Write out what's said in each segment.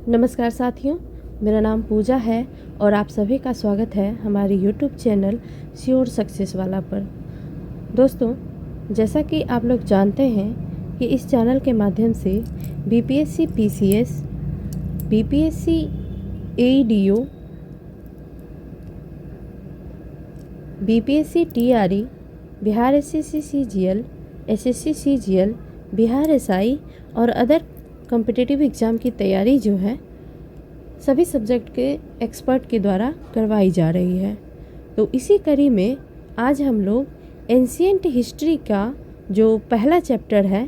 नमस्कार साथियों, मेरा नाम पूजा है और आप सभी का स्वागत है हमारे YouTube चैनल श्योर सक्सेस वाला पर। दोस्तों, जैसा कि आप लोग जानते हैं कि इस चैनल के माध्यम से BPSC PCS, BPSC AEDO, BPSC TRE, Bihar SSC CGL, SSC CGL, Bihar SI और अदर कॉम्पिटिटिव एग्ज़ाम की तैयारी जो है सभी सब्जेक्ट के एक्सपर्ट के द्वारा करवाई जा रही है। तो इसी कड़ी में आज हम लोग एंशिएंट हिस्ट्री का जो पहला चैप्टर है,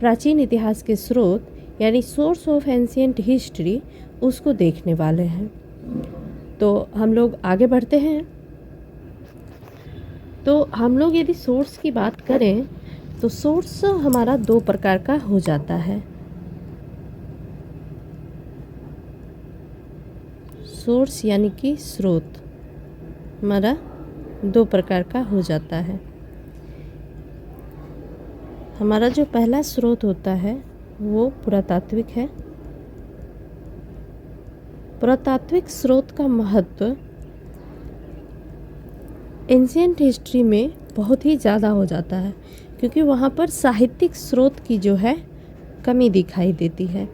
प्राचीन इतिहास के स्रोत यानी सोर्स ऑफ एंशिएंट हिस्ट्री, उसको देखने वाले हैं। तो हम लोग आगे बढ़ते हैं। तो हम लोग यदि सोर्स की बात करें तो सोर्स हमारा दो प्रकार का हो जाता है। सोर्स यानी कि स्रोत हमारा दो प्रकार का हो जाता है। हमारा जो पहला स्रोत होता है वो पुरातात्विक है। पुरातात्विक स्रोत का महत्व एंशिएंट हिस्ट्री में बहुत ही ज़्यादा हो जाता है, क्योंकि वहाँ पर साहित्यिक स्रोत की जो है कमी दिखाई देती है।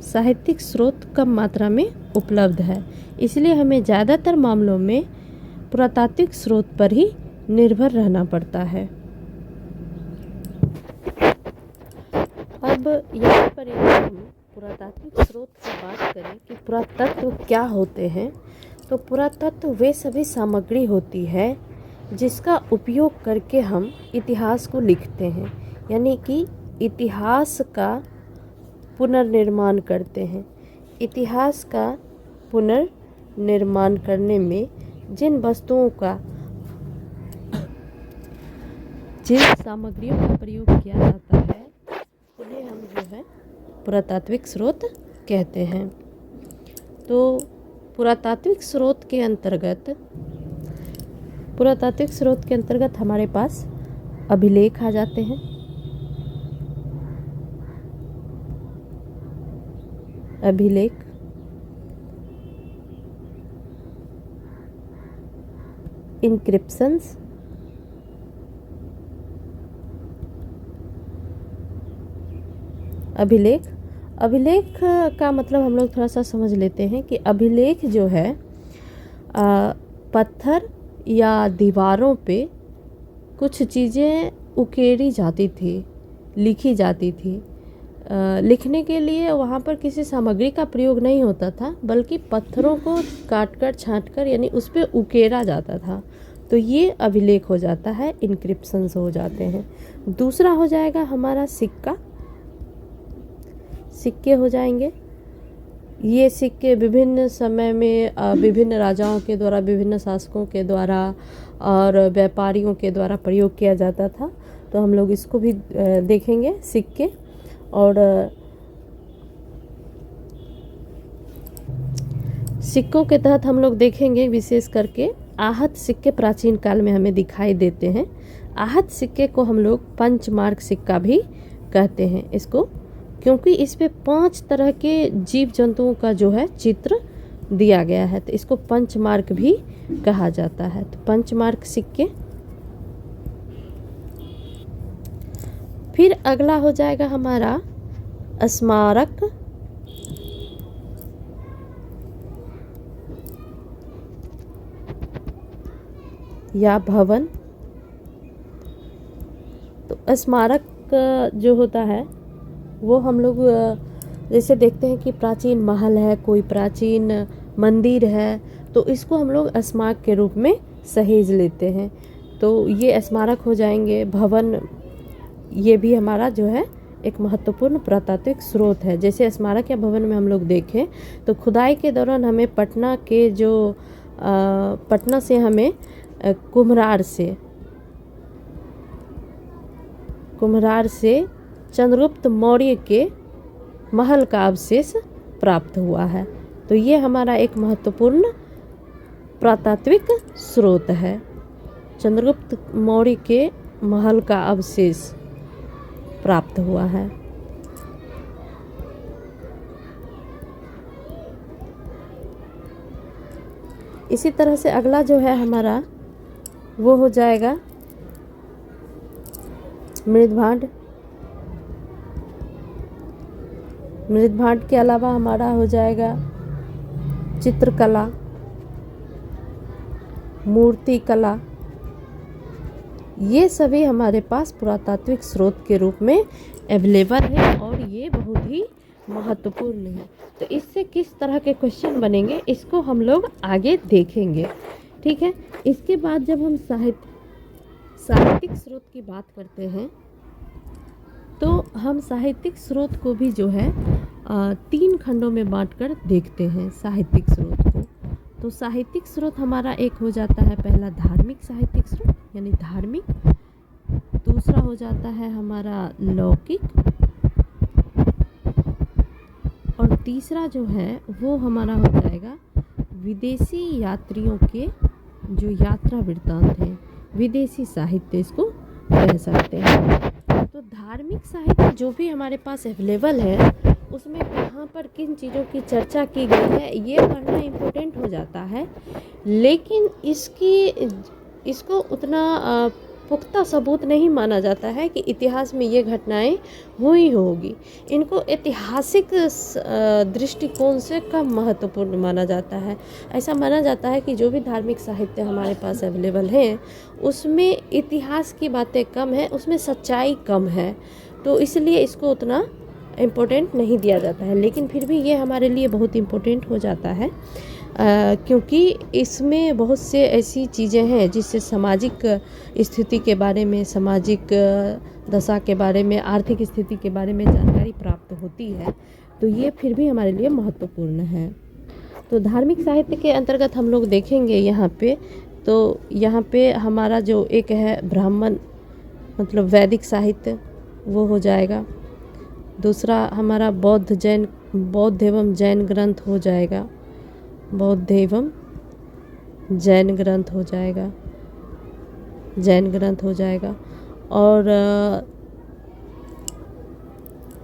साहित्यिक स्रोत कम मात्रा में उपलब्ध है, इसलिए हमें ज़्यादातर मामलों में पुरातात्विक स्रोत पर ही निर्भर रहना पड़ता है। अब यहाँ पर यदि हम पुरातात्विक स्रोत की बात करें कि पुरातत्व क्या होते हैं, तो पुरातत्व वे सभी सामग्री होती है जिसका उपयोग करके हम इतिहास को लिखते हैं, यानी कि इतिहास का पुनर्निर्माण करते हैं। इतिहास का पुनर्निर्माण करने में जिन वस्तुओं का, जिन सामग्रियों का प्रयोग किया जाता है उन्हें हम जो है पुरातात्विक स्रोत कहते हैं। तो पुरातात्विक स्रोत के अंतर्गत हमारे पास अभिलेख आ जाते हैं। अभिलेख, इंक्रिप्शंस, अभिलेख का मतलब हम लोग थोड़ा सा समझ लेते हैं कि अभिलेख जो है पत्थर या दीवारों पे कुछ चीज़ें उकेरी जाती थी, लिखी जाती थी। लिखने के लिए वहाँ पर किसी सामग्री का प्रयोग नहीं होता था, बल्कि पत्थरों को काटकर छांटकर यानी उस पर उकेरा जाता था। तो ये अभिलेख हो जाता है, इंक्रिप्शंस हो जाते हैं। दूसरा हो जाएगा हमारा सिक्के हो जाएंगे। ये सिक्के विभिन्न समय में विभिन्न राजाओं के द्वारा, विभिन्न शासकों के द्वारा और व्यापारियों के द्वारा प्रयोग किया जाता था। तो हम लोग इसको भी देखेंगे, सिक्के। और सिक्कों के तहत हम लोग देखेंगे विशेष करके आहत सिक्के प्राचीन काल में हमें दिखाई देते हैं। आहत सिक्के को हम लोग पंचमार्क सिक्का भी कहते हैं इसको, क्योंकि इस पे 5 तरह के जीव जंतुओं का जो है चित्र दिया गया है, तो इसको पंचमार्क भी कहा जाता है। तो पंचमार्क सिक्के। फिर अगला हो जाएगा हमारा स्मारक। या भवन। तो स्मारक जो होता है वो हम लोग जैसे देखते हैं कि प्राचीन महल है, कोई प्राचीन मंदिर है, तो इसको हम लोग स्मारक के रूप में सहेज लेते हैं। तो ये स्मारक हो जाएंगे। भवन, ये भी हमारा जो है एक महत्वपूर्ण पुरातात्विक स्रोत है। जैसे स्मारक या भवन में हम लोग देखें तो खुदाई के दौरान हमें पटना से हमें कुम्हरार से चंद्रगुप्त मौर्य के महल का अवशेष प्राप्त हुआ है। तो ये हमारा एक महत्वपूर्ण पुरातात्विक स्रोत है। चंद्रगुप्त मौर्य के महल का अवशेष प्राप्त हुआ है। इसी तरह से अगला जो है हमारा वो हो जाएगा मृदभांड। मृदभांड के अलावा हमारा हो जाएगा चित्रकला, मूर्ति कला। ये सभी हमारे पास पुरातात्विक स्रोत के रूप में अवेलेबल है और ये बहुत ही महत्वपूर्ण है। तो इससे किस तरह के क्वेश्चन बनेंगे इसको हम लोग आगे देखेंगे, ठीक है। इसके बाद जब हम साहित्यिक स्रोत की बात करते हैं तो हम साहित्यिक स्रोत को भी जो है 3 खंडों में बांटकर देखते हैं साहित्यिक स्रोत को। तो साहित्यिक स्रोत हमारा एक हो जाता है पहला धार्मिक साहित्यिक स्रोत यानी धार्मिक, दूसरा हो जाता है हमारा लौकिक, और तीसरा जो है वो हमारा हो जाएगा विदेशी यात्रियों के जो यात्रा वृत्तांत हैं, विदेशी साहित्य इसको कह सकते हैं। तो धार्मिक साहित्य जो भी हमारे पास अवेलेबल है उसमें कहाँ पर किन चीज़ों की चर्चा की गई है ये पढ़ना इम्पोर्टेंट हो जाता है, लेकिन इसको उतना पुख्ता सबूत नहीं माना जाता है कि इतिहास में ये घटनाएं हुई होगी। इनको ऐतिहासिक दृष्टिकोण से कम महत्वपूर्ण माना जाता है। ऐसा माना जाता है कि जो भी धार्मिक साहित्य हमारे पास अवेलेबल है उसमें इतिहास की बातें कम है, उसमें सच्चाई कम है, तो इसलिए इसको उतना इम्पोर्टेंट नहीं दिया जाता है। लेकिन फिर भी ये हमारे लिए बहुत इम्पोर्टेंट हो जाता है क्योंकि इसमें बहुत से ऐसी चीज़ें हैं जिससे सामाजिक स्थिति के बारे में, सामाजिक दशा के बारे में, आर्थिक स्थिति के बारे में जानकारी प्राप्त होती है, तो ये फिर भी हमारे लिए महत्वपूर्ण है। तो धार्मिक साहित्य के अंतर्गत हम लोग देखेंगे यहाँ पे, तो यहाँ पे हमारा जो एक है ब्राह्मण मतलब वैदिक साहित्य वो हो जाएगा। दूसरा हमारा बौद्ध एवं जैन ग्रंथ हो जाएगा, बौद्ध एवं जैन ग्रंथ हो जाएगा, जैन ग्रंथ हो जाएगा। और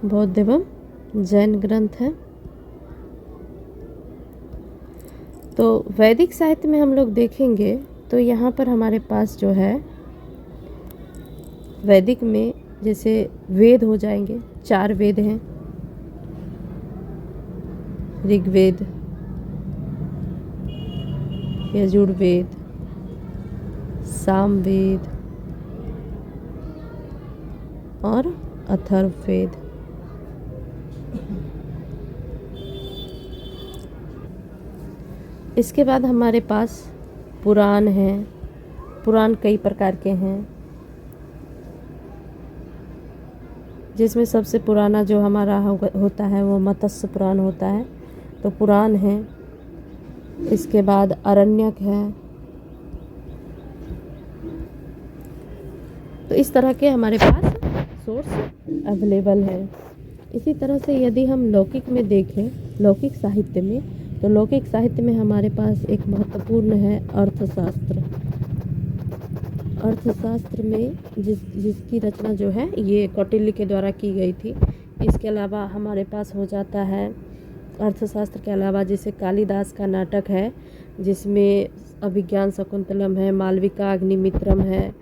बौद्ध एवं जैन ग्रंथ है। तो वैदिक साहित्य में हम लोग देखेंगे तो यहाँ पर हमारे पास जो है वैदिक में जैसे वेद हो जाएंगे, 4 वेद हैं, ऋग्वेद, यजुर्वेद, सामवेद और अथर्ववेद। इसके बाद हमारे पास पुराण हैं। पुराण कई प्रकार के हैं जिसमें सबसे पुराना जो हमारा होता है वो मत्स्य पुराण होता है, तो पुराण है। इसके बाद आरण्यक है। तो इस तरह के हमारे पास सोर्स अवेलेबल है। इसी तरह से यदि हम लौकिक में देखें, लौकिक साहित्य में, तो लौकिक साहित्य में हमारे पास एक महत्वपूर्ण है अर्थशास्त्र। अर्थशास्त्र में जिसकी रचना जो है ये कौटिल्य के द्वारा की गई थी। इसके अलावा हमारे पास हो जाता है अर्थशास्त्र के अलावा जैसे कालिदास का नाटक है जिसमें अभिज्ञान शकुंतलम है, मालविका अग्निमित्रम है,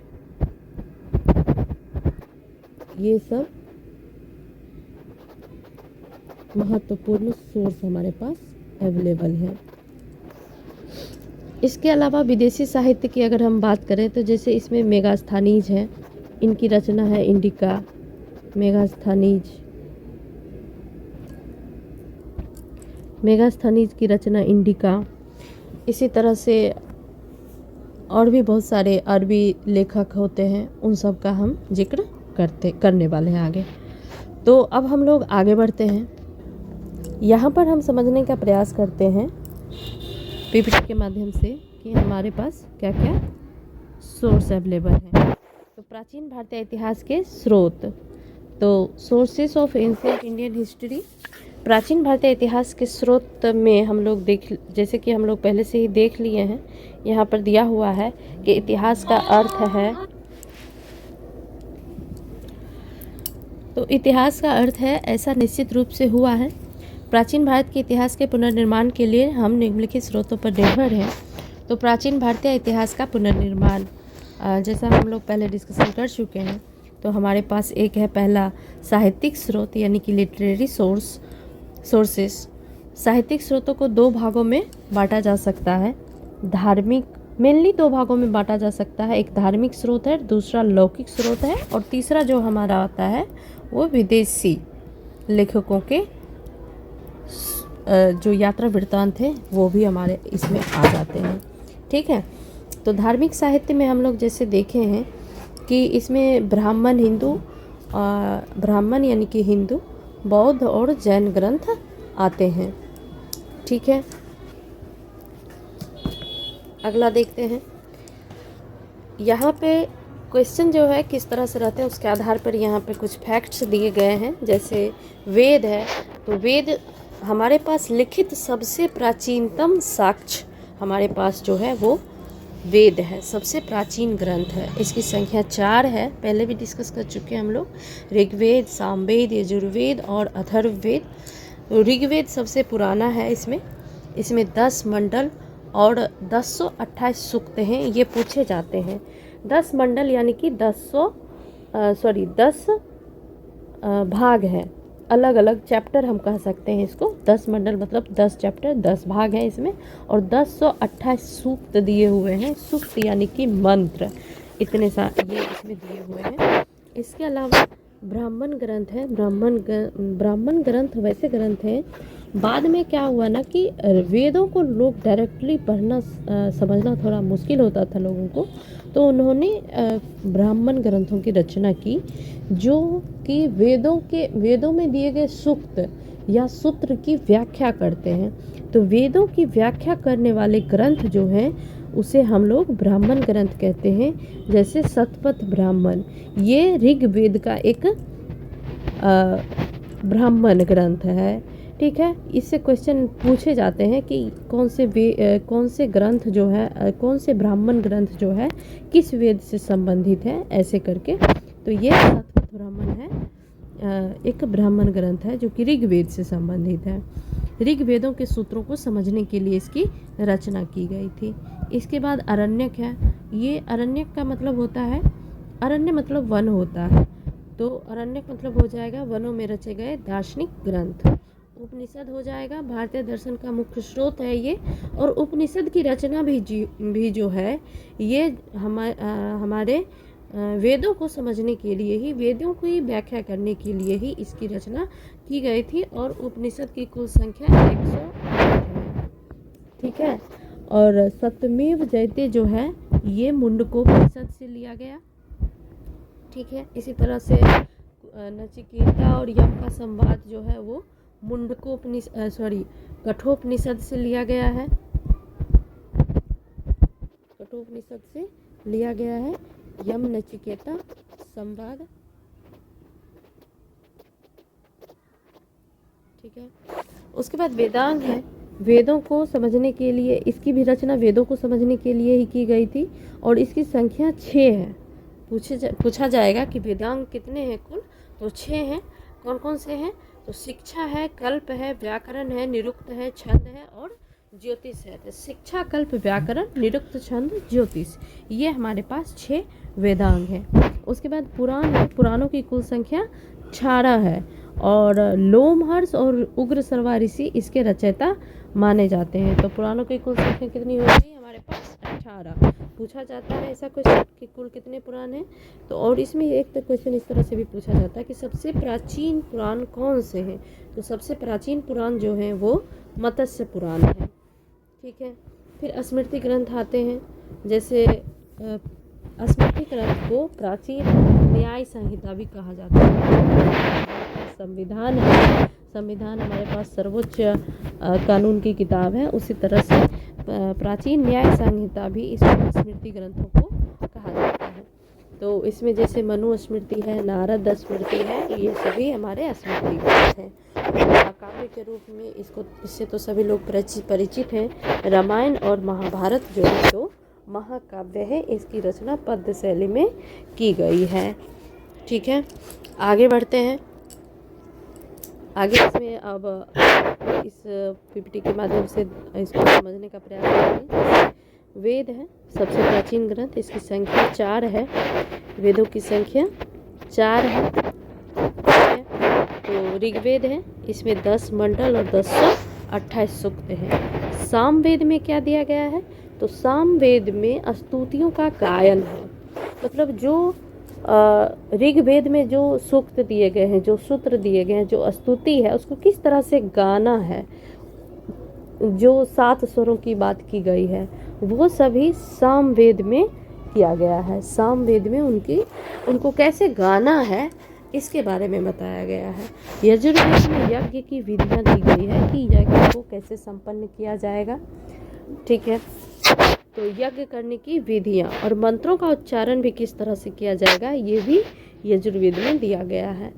ये सब महत्वपूर्ण सोर्स हमारे पास अवेलेबल है। इसके अलावा विदेशी साहित्य की अगर हम बात करें तो जैसे इसमें मेगास्थनीज है, इनकी रचना है इंडिका, मेगास्थनीज की रचना इंडिका। इसी तरह से और भी बहुत सारे अरबी लेखक होते हैं, उन सब का हम जिक्र करने वाले हैं आगे। तो अब हम लोग आगे बढ़ते हैं। यहाँ पर हम समझने का प्रयास करते हैं पीपीटी के माध्यम से कि हमारे पास क्या क्या सोर्स अवेलेबल हैं। तो प्राचीन भारतीय इतिहास के स्रोत, तो sources of ancient Indian history. प्राचीन भारतीय इतिहास के स्रोत में हम लोग जैसे कि हम लोग पहले से ही देख लिए हैं, यहाँ पर दिया हुआ है कि इतिहास का अर्थ है, तो इतिहास का अर्थ है ऐसा निश्चित रूप से हुआ है। प्राचीन भारत के इतिहास के पुनर्निर्माण के लिए हम निम्नलिखित स्रोतों पर निर्भर हैं। तो प्राचीन भारतीय इतिहास का पुनर्निर्माण, जैसा हम लोग पहले डिस्कशन कर चुके हैं, तो हमारे पास एक है पहला साहित्यिक स्रोत यानी कि लिटरेरी सोर्सेस। साहित्यिक स्रोतों को दो भागों में बांटा जा सकता है। धार्मिक, मेनली दो भागों में बांटा जा सकता है। एक धार्मिक स्रोत है, दूसरा लौकिक स्रोत है, और तीसरा जो हमारा आता है वो विदेशी लेखकों के जो यात्रा वृत्तांत थे वो भी हमारे इसमें आ जाते हैं। ठीक है, तो धार्मिक साहित्य में हम लोग जैसे देखे हैं कि इसमें ब्राह्मण यानी कि हिंदू, बौद्ध और जैन ग्रंथ आते हैं। ठीक है, अगला देखते हैं। यहाँ पे क्वेश्चन जो है किस तरह से रहते हैं उसके आधार पर यहाँ पे कुछ फैक्ट्स दिए गए हैं। जैसे वेद है, तो वेद हमारे पास लिखित सबसे प्राचीनतम साक्ष्य हमारे पास जो है वो वेद है, सबसे प्राचीन ग्रंथ है। इसकी संख्या 4 है, पहले भी डिस्कस कर चुके हैं हम लोग। ऋग्वेद, सामवेद, यजुर्वेद और अथर्ववेद। ऋग्वेद सबसे पुराना है। इसमें 10 मंडल और 1028 सूक्त हैं। ये पूछे जाते हैं। 10 मंडल यानी कि 10 भाग हैं, अलग अलग चैप्टर हम कह सकते हैं इसको। 10 मंडल मतलब 10 चैप्टर, 10 भाग हैं इसमें, और 1028 सूक्त दिए हुए हैं। सूक्त यानी कि मंत्र, इतने ये इसमें दिए हुए हैं। इसके अलावा ब्राह्मण ग्रंथ है। ब्राह्मण ग्रंथ वैसे ग्रंथ हैं, बाद में क्या हुआ ना कि वेदों को लोग डायरेक्टली पढ़ना समझना थोड़ा मुश्किल होता था लोगों को, तो उन्होंने ब्राह्मण ग्रंथों की रचना की, जो कि वेदों में दिए गए सूक्त या सूत्र की व्याख्या करते हैं। तो वेदों की व्याख्या करने वाले ग्रंथ जो हैं उसे हम लोग ब्राह्मण ग्रंथ कहते हैं। जैसे शतपथ ब्राह्मण, ये ऋग्वेद का एक ब्राह्मण ग्रंथ है। ठीक है, इससे क्वेश्चन पूछे जाते हैं कि कौन से ग्रंथ जो है, कौन से ब्राह्मण ग्रंथ जो है किस वेद से संबंधित है, ऐसे करके। तो ये शतपथ ब्राह्मण है, एक ब्राह्मण ग्रंथ है जो कि ऋग्वेद से संबंधित है। ऋग्वेदों के सूत्रों को समझने के लिए इसकी रचना की गई थी। इसके बाद अरण्यक है। ये अरण्यक का मतलब होता है, अरण्य मतलब वन होता है, तो अरण्यक मतलब हो जाएगा वनों में रचे गए दार्शनिक ग्रंथ। उपनिषद हो जाएगा, भारतीय दर्शन का मुख्य स्रोत है ये, और उपनिषद की रचना भी जो है ये हमारे वेदों को समझने के लिए ही, वेदों की व्याख्या करने के लिए ही इसकी रचना की गई थी। और उपनिषद की कुल संख्या 108 है। ठीक है, और सत्यमेव जयते जो है ये मुंडकोपनिषद से लिया गया। ठीक है, इसी तरह से नचिकेता और यम का संवाद जो है वो कठोपनिषद से लिया गया है। कठोपनिषद से लिया गया है यम नचिकेता संवाद। ठीक है, उसके बाद वेदांग है। वेदों को समझने के लिए, इसकी भी रचना वेदों को समझने के लिए ही की गई थी, और इसकी संख्या 6 है। पूछा जाएगा कि वेदांग कितने हैं कुल, तो 6 हैं। कौन कौन से हैं? तो शिक्षा है, कल्प है, व्याकरण है, निरुक्त है, छंद है और ज्योतिष है। तो शिक्षा, कल्प, व्याकरण, निरुक्त, छंद, ज्योतिष, ये हमारे पास 6 वेदांग हैं। उसके बाद पुराण है। पुराणों की कुल संख्या 18 है, और लोमहर्ष और उग्र सर्वा ऋषि इसके रचयिता माने जाते हैं। तो पुराणों की कुल संख्या कितनी हो गई हमारे पास? 18। पूछा जाता है ऐसा क्वेश्चन कि कुल कितने पुराण हैं। तो और इसमें एक तो क्वेश्चन इस तरह से भी पूछा जाता है कि सबसे प्राचीन पुराण कौन से हैं। तो सबसे प्राचीन पुराण जो हैं वो मत्स्य पुराण है। ठीक है, फिर स्मृति ग्रंथ आते हैं। जैसे स्मृति ग्रंथ को प्राचीन न्याय संहिता भी कहा जाता है। संविधान है, संविधान हमारे पास सर्वोच्च कानून की किताब है। उसी तरह से प्राचीन न्याय संहिता भी इस स्मृति ग्रंथों को कहा जाता है। तो इसमें जैसे मनु स्मृति है, नारद स्मृति है, ये सभी हमारे स्मृति ग्रंथ हैं। महाकाव्य के रूप में इससे तो सभी लोग परिचित हैं। रामायण और महाभारत जो है तो महाकाव्य है, इसकी रचना पद्य शैली में की गई है। ठीक है, आगे बढ़ते हैं। आगे इसमें अब इस पीपीटी के माध्यम से इसको समझने का प्रयास करेंगे। वेद है सबसे प्राचीन ग्रंथ, इसकी संख्या 4 है। वेदों की संख्या 4 है। तो ऋग्वेद है, इसमें 10 मंडल और 1028 सूक्त है। सामवेद में क्या दिया गया है? तो सामवेद में स्तुतियों का गायन है। मतलब जो ऋग्वेद में जो सूक्त दिए गए हैं, जो सूत्र दिए गए हैं, जो स्तुति है, उसको किस तरह से गाना है, जो 7 स्वरों की बात की गई है, वो सभी सामवेद में किया गया है। सामवेद में उनको कैसे गाना है, इसके बारे में बताया गया है। यजुर्वेद में यज्ञ की विधियाँ दी गई है कि यज्ञ को कैसे संपन्न किया जाएगा। ठीक है, तो यज्ञ करने की विधियाँ और मंत्रों का उच्चारण भी किस तरह से किया जाएगा, ये भी यजुर्वेद में दिया गया है।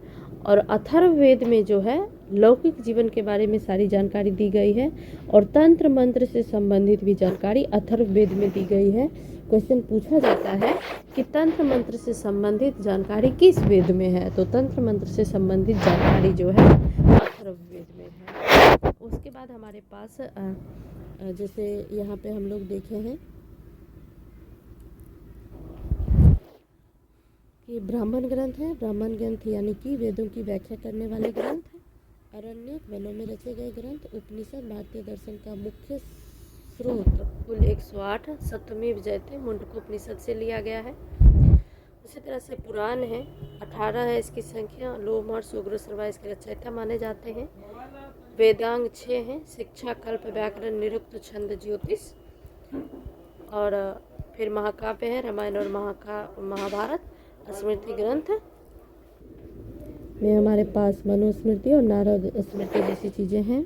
और अथर्ववेद में जो है लौकिक जीवन के बारे में सारी जानकारी दी गई है और तंत्र मंत्र से संबंधित भी जानकारी अथर्ववेद में दी गई है। क्वेश्चन पूछा जाता है कि तंत्र मंत्र से संबंधित जानकारी किस वेद में है, तो तंत्र मंत्र से संबंधित जानकारी जो है अथर्ववेद में है। उसके बाद हमारे पास जैसे यहाँ पे हम लोग देखे हैं कि ब्राह्मण ग्रंथ है। ब्राह्मण ग्रंथ यानी कि वेदों की व्याख्या करने वाले ग्रंथ है। अरण्यक, वनों में रचे गए ग्रंथ। उपनिषद भारतीय दर्शन का मुख्य स्रोत। कुल 108 सप्तमेव जयते मुंडक उपनिषद से लिया गया है। उसी तरह से पुराण है, 18 है इसकी संख्या। लोमहर्ष उग्र श्रवा इसके रचयिता माने जाते हैं। वेदांग 6 हैं, शिक्षा, कल्प, व्याकरण, निरुक्त, छंद, ज्योतिष। और फिर महाकाव्य है, रामायण और महाभारत। स्मृति ग्रंथ में हमारे पास मनुस्मृति और नारद स्मृति जैसी चीज़ें हैं।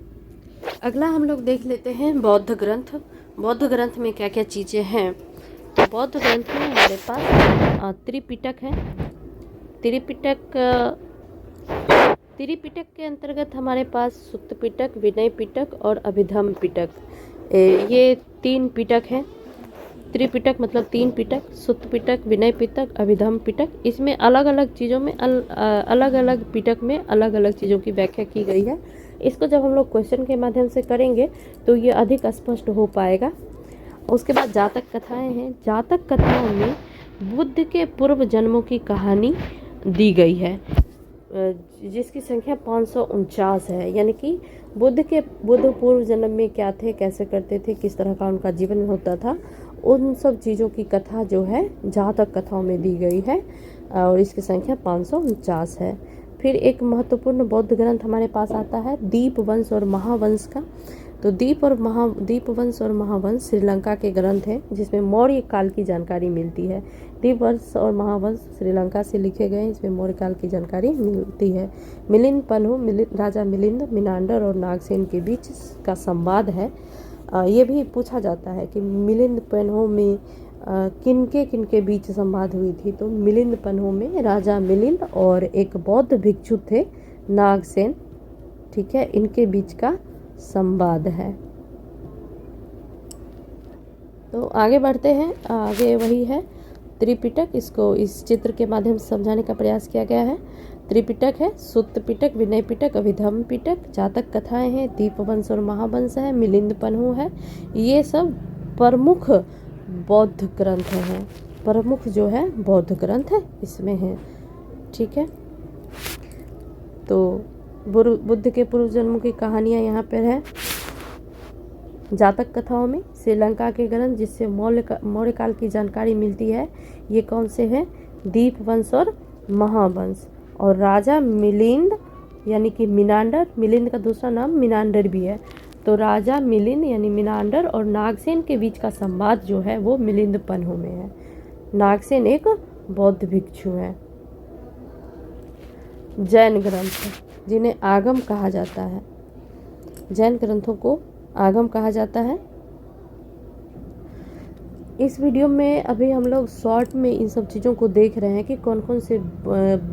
अगला हम लोग देख लेते हैं बौद्ध ग्रंथ। बौद्ध ग्रंथ में क्या क्या चीज़ें हैं, तो बौद्ध ग्रंथ में हमारे पास त्रिपिटक है। त्रिपिटक के अंतर्गत हमारे पास सुत्त पिटक, विनय पिटक और अभिधम पिटक, ये 3 पिटक हैं। त्रिपिटक मतलब 3 पिटक, सुत्त पिटक, विनय पिटक, अभिधम पिटक। इसमें अलग अलग चीज़ों में अलग अलग पिटक में अलग अलग चीज़ों की व्याख्या की गई है। इसको जब हम लोग क्वेश्चन के माध्यम से करेंगे तो ये अधिक स्पष्ट हो पाएगा। उसके बाद जातक कथाएं हैं। जातक कथाओं में बुद्ध के पूर्व जन्मों की कहानी दी गई है, जिसकी संख्या 549 है। यानी कि बुद्ध पूर्व जन्म में क्या थे, कैसे करते थे, किस तरह का उनका जीवन होता था, उन सब चीज़ों की कथा जो है जातक कथाओं में दी गई है और इसकी संख्या 549 है। फिर एक महत्वपूर्ण बौद्ध ग्रंथ हमारे पास आता है दीपवंश और महावंश का। तो दीपवंश और महावंश श्रीलंका के ग्रंथ हैं, जिसमें मौर्य काल की जानकारी मिलती है। दीपवंश और महावंश श्रीलंका से लिखे गए, इसमें मौर्य काल की जानकारी मिलती है। मिलिंद पन्हु, राजा मिलिंद, मिनांडर और नागसेन के बीच का संवाद है। ये भी पूछा जाता है कि मिलिंद पन्हु में किनके बीच संवाद हुई थी, तो मिलिंद पन्हु में राजा मिलिंद और एक बौद्ध भिक्षु थे नागसेन, ठीक है, इनके बीच का संवाद है। तो आगे बढ़ते हैं। आगे वही है त्रिपिटक, इसको इस चित्र के माध्यम से समझाने का प्रयास किया गया है। त्रिपिटक है सुत्त पिटक, विनय पिटक, अभिधम पिटक, जातक कथाएं हैं, दीपवंश और महावंश है, मिलिंद पन्हु है। ये सब प्रमुख बौद्ध ग्रंथ हैं। प्रमुख जो है बौद्ध ग्रंथ है इसमें है, ठीक है। तो बुद्ध के पूर्व जन्मों की कहानियाँ यहाँ पर है जातक कथाओं में। श्रीलंका के ग्रंथ जिससे मौर्य काल की जानकारी मिलती है, ये कौन से हैं? दीपवंश और महावंश। और राजा मिलिंद यानी कि मिनांडर, मिलिंद का दूसरा नाम मिनांडर भी है, तो राजा मिलिंद यानी मिनांडर और नागसेन के बीच का संवाद जो है वो मिलिंद पन्हु में है। नागसेन एक बौद्ध भिक्षु है। जैन ग्रंथ जिन्हें आगम कहा जाता है, जैन ग्रंथों को आगम कहा जाता है। इस वीडियो में अभी हम लोग शॉर्ट में इन सब चीज़ों को देख रहे हैं कि कौन कौन से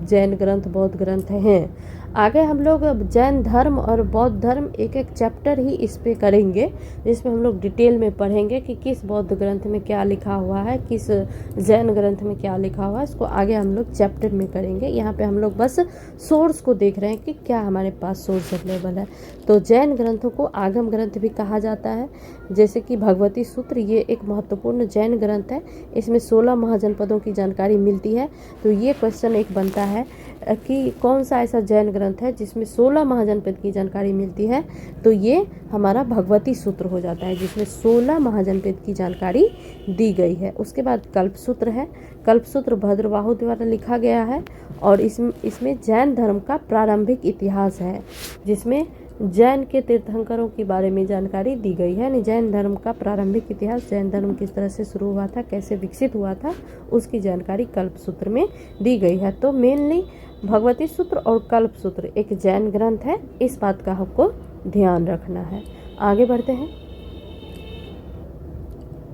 जैन ग्रंथ बौद्ध ग्रंथ हैं। आगे हम लोग जैन धर्म और बौद्ध धर्म एक एक चैप्टर ही इस पे करेंगे, जिसमें हम लोग डिटेल में पढ़ेंगे कि किस बौद्ध ग्रंथ में क्या लिखा हुआ है, किस जैन ग्रंथ में क्या लिखा हुआ है। इसको आगे हम लोग चैप्टर में करेंगे। यहाँ पे हम लोग बस सोर्स को देख रहे हैं कि क्या हमारे पास सोर्स अवेलेबल है। तो जैन ग्रंथों को आगम ग्रंथ भी कहा जाता है, जैसे कि भगवती सूत्र, ये एक महत्वपूर्ण जैन ग्रंथ है। इसमें 16 महाजनपदों की जानकारी मिलती है। तो ये क्वेश्चन एक बनता है कि कौन सा ऐसा जैन ग्रंथ है जिसमें 16 महाजनपद की जानकारी मिलती है, तो ये हमारा भगवती सूत्र हो जाता है, जिसमें 16 महाजनपद की जानकारी दी गई है। उसके बाद कल्प सूत्र है। कल्प सूत्र भद्रबाहु द्वारा लिखा गया है और इसमें जैन धर्म का प्रारंभिक इतिहास है, जिसमें जैन के तीर्थंकरों के बारे में जानकारी दी गई है। यानी जैन धर्म का प्रारंभिक इतिहास, जैन धर्म किस तरह से शुरू हुआ था, कैसे विकसित हुआ था, उसकी जानकारी कल्प सूत्र में दी गई है। तो मेनली भगवती सूत्र और कल्प सूत्र एक जैन ग्रंथ है, इस बात का हमको ध्यान रखना है। आगे बढ़ते हैं।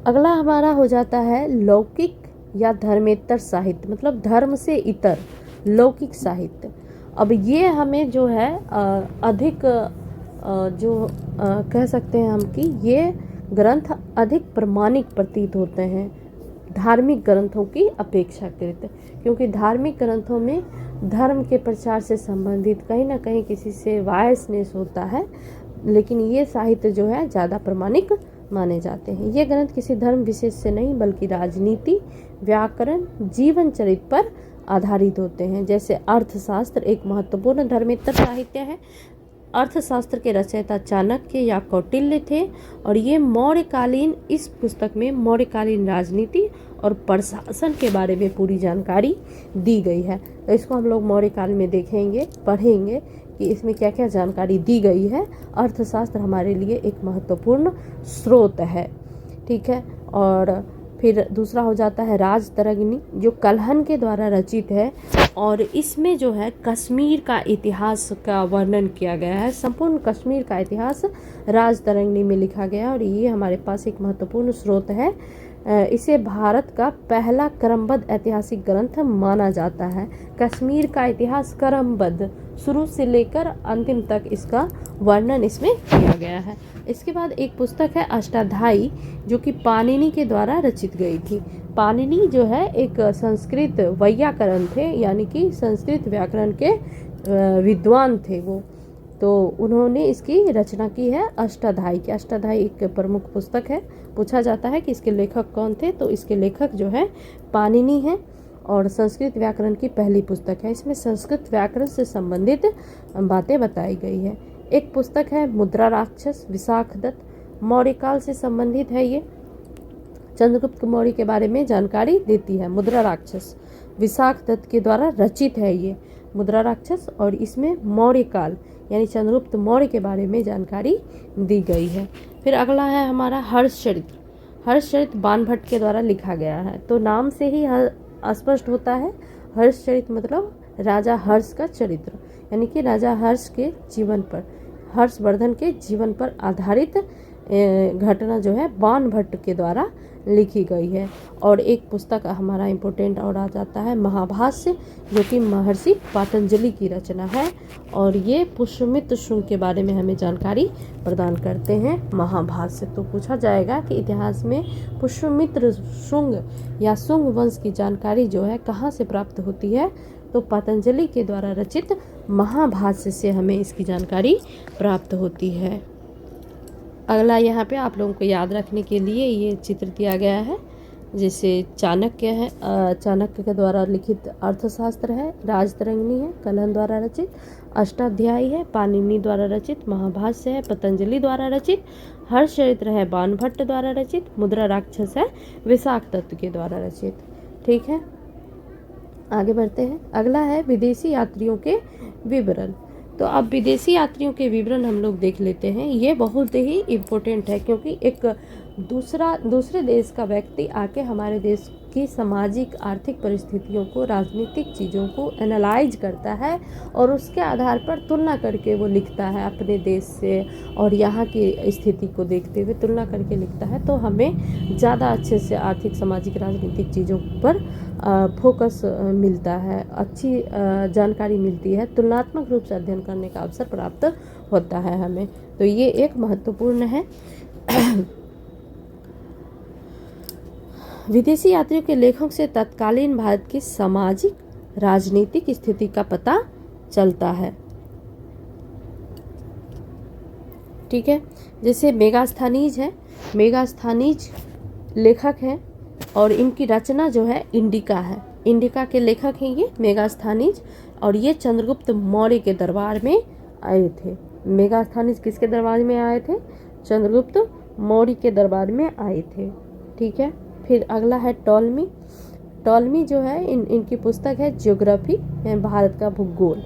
अगला हमारा हो जाता है लौकिक या धर्मेतर साहित्य, मतलब धर्म से इतर लौकिक साहित्य। अब ये हमें जो है अधिक कह सकते हैं हम कि ये ग्रंथ अधिक प्रमाणिक प्रतीत होते हैं धार्मिक ग्रंथों की अपेक्षाकृत, क्योंकि धार्मिक ग्रंथों में धर्म के प्रचार से संबंधित कहीं ना कहीं किसी से वायसनेस होता है, लेकिन ये साहित्य जो है ज़्यादा प्रमाणिक माने जाते हैं। ये ग्रंथ किसी धर्म विशेष से नहीं बल्कि राजनीति, व्याकरण, जीवन चरित्र पर आधारित होते हैं। जैसे अर्थशास्त्र एक महत्वपूर्ण धर्मेतर साहित्य है। अर्थशास्त्र के रचयिता चाणक्य या कौटिल्य थे और ये मौर्यकालीन, इस पुस्तक में मौर्यकालीन राजनीति और प्रशासन के बारे में पूरी जानकारी दी गई है। तो इसको हम लोग मौर्यकाल में देखेंगे, पढ़ेंगे कि इसमें क्या क्या जानकारी दी गई है। अर्थशास्त्र हमारे लिए एक महत्वपूर्ण स्रोत है, ठीक है। और फिर दूसरा हो जाता है राजतरंगिणी, जो कल्हण के द्वारा रचित है और इसमें जो है कश्मीर का इतिहास का वर्णन किया गया है। संपूर्ण कश्मीर का इतिहास राजतरंगिणी में लिखा गया और ये हमारे पास एक महत्वपूर्ण स्रोत है। इसे भारत का पहला क्रमबद्ध ऐतिहासिक ग्रंथ माना जाता है। कश्मीर का इतिहास क्रमबद्ध, शुरू से लेकर अंतिम तक इसका वर्णन इसमें किया गया है। इसके बाद एक पुस्तक है अष्टाध्यायी, जो कि पाणिनि के द्वारा रचित गई थी। पाणिनि जो है एक संस्कृत वैयाकरण थे, यानी कि संस्कृत व्याकरण के विद्वान थे वो। तो उन्होंने इसकी रचना की है अष्टाध्यायी की। अष्टाध्यायी एक प्रमुख पुस्तक है। पूछा जाता है कि इसके लेखक कौन थे, तो इसके लेखक जो है पाणिनि हैं और संस्कृत व्याकरण की पहली पुस्तक है। इसमें संस्कृत व्याकरण से संबंधित बातें बताई गई है। एक पुस्तक है मुद्रा राक्षस, विशाखदत्त, मौर्यकाल से संबंधित है। ये चंद्रगुप्त मौर्य के बारे में जानकारी देती है। मुद्रा राक्षस विशाखदत्त के द्वारा रचित है ये मुद्रा राक्षस, और इसमें मौर्यकाल यानी चंद्रगुप्त मौर्य के बारे में जानकारी दी गई है। फिर अगला है हमारा हर्षचरित्र। हर्षचरित्र बाणभट्ट के द्वारा लिखा गया है। तो नाम से ही स्पष्ट होता है, हर्षचरित्र मतलब राजा हर्ष का चरित्र, यानी कि राजा हर्ष के जीवन पर, हर्षवर्धन के जीवन पर आधारित घटना जो है बाणभट्ट के द्वारा लिखी गई है। और एक पुस्तक हमारा इम्पोर्टेंट और आ जाता है महाभाष्य, जो कि महर्षि पतंजलि की रचना है और ये पुष्यमित्र शुंग के बारे में हमें जानकारी प्रदान करते हैं महाभाष्य। तो पूछा जाएगा कि इतिहास में पुष्यमित्र शुंग या शुंग वंश की जानकारी जो है कहाँ से प्राप्त होती है, तो पतंजलि के द्वारा रचित महाभाष्य से हमें इसकी जानकारी प्राप्त होती है। अगला यहाँ पे आप लोगों को याद रखने के लिए ये चित्र दिया गया है, जैसे चाणक्य है, चाणक्य के द्वारा लिखित अर्थशास्त्र है, राजतरंगिणी है, कल्हण द्वारा रचित, अष्टाध्यायी है, पाणिनि द्वारा रचित, महाभाष्य है, पतंजलि द्वारा रचित, हर्षचरित्र है, बाणभट्ट द्वारा रचित, मुद्रा राक्षस है, विशाखदत्त के द्वारा रचित। ठीक है, आगे बढ़ते हैं। अगला है विदेशी यात्रियों के विवरण। तो अब विदेशी यात्रियों के विवरण हम लोग देख लेते हैं। ये बहुत ही इम्पोर्टेंट है, क्योंकि एक दूसरे देश का व्यक्ति आके हमारे देश की सामाजिक आर्थिक परिस्थितियों को, राजनीतिक चीज़ों को एनालाइज करता है और उसके आधार पर तुलना करके वो लिखता है अपने देश से, और यहाँ की स्थिति को देखते हुए तुलना करके लिखता है, तो हमें ज़्यादा अच्छे से आर्थिक, सामाजिक, राजनीतिक चीज़ों पर फोकस मिलता है, अच्छी जानकारी मिलती है, तुलनात्मक रूप से अध्ययन करने का अवसर प्राप्त होता है हमें। तो ये एक महत्वपूर्ण है। विदेशी यात्रियों के लेखों से तत्कालीन भारत की सामाजिक राजनीतिक स्थिति का पता चलता है। ठीक है, जैसे मेगास्थनीज है, मेगास्थनीज लेखक हैं और इनकी रचना जो है इंडिका है। इंडिका के लेखक हैं ये मेगास्थनीज, और ये चंद्रगुप्त मौर्य के दरबार में आए थे। मेगास्थनीज किसके दरबार में आए थे? चंद्रगुप्त मौर्य के दरबार में आए थे। ठीक है, फिर अगला है टॉलमी। टॉलमी जो है इनकी पुस्तक है ज्योग्राफी भारत का भूगोल।